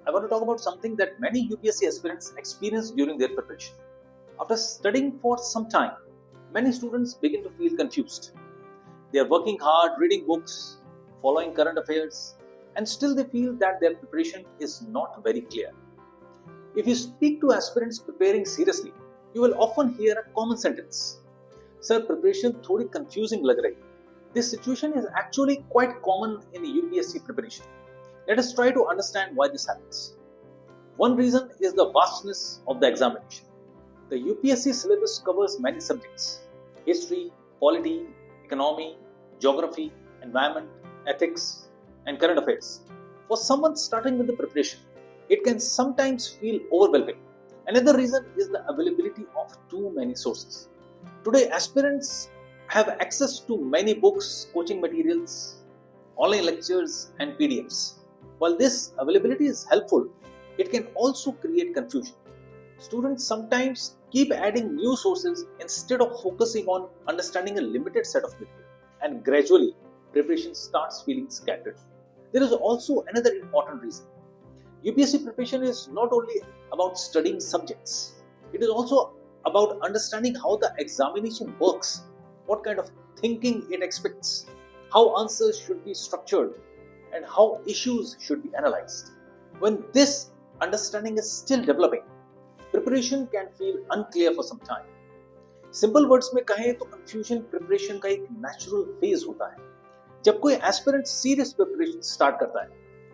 I want to talk about something that many UPSC aspirants experience during their preparation. After studying for some time, many students begin to feel confused. They are working hard, reading books, following current affairs, and still they feel that their preparation is not very clear. If you speak to aspirants preparing seriously, you will often hear a common sentence. Sir, preparation थोड़ी confusing लग रही. This situation is actually quite common in UPSC preparation. Let us try to understand why this happens. One reason is the vastness of the examination. The UPSC syllabus covers many subjects: history, polity, economy, geography, environment, ethics, and current affairs. For someone starting with the preparation, it can sometimes feel overwhelming. Another reason is the availability of too many sources. Today, aspirants have access to many books, coaching materials, online lectures, and PDFs. While this availability is helpful, it can also create confusion. Students sometimes keep adding new sources instead of focusing on understanding a limited set of material, and gradually, preparation starts feeling scattered. There is also another important reason. UPSC preparation is not only about studying subjects, it is also about understanding how the examination works, what kind of thinking it expects, how answers should be structured, and how issues should be analyzed. When this understanding is still developing, preparation can feel unclear for some time. Simple words में कहें तो confusion preparation का एक natural phase होता है. जब कोई aspirant serious preparation start करता है,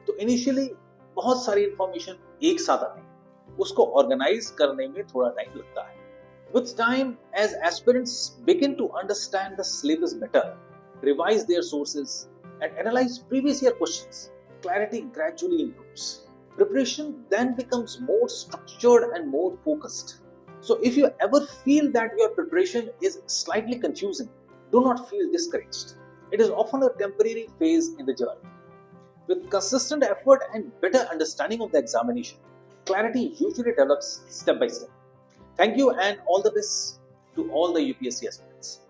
तो initially बहुत सारी information एक साथ आती है. उसको organize करने में थोड़ा time लगता है. With time, as aspirants begin to understand the syllabus better, revise their sources, and analyze previous year questions, clarity gradually improves. Preparation then becomes more structured and more focused. So if you ever feel that your preparation is slightly confusing, do not feel discouraged. It is often a temporary phase in the journey. With consistent effort and better understanding of the examination, clarity usually develops step by step. Thank you and all the best to all the UPSC aspirants.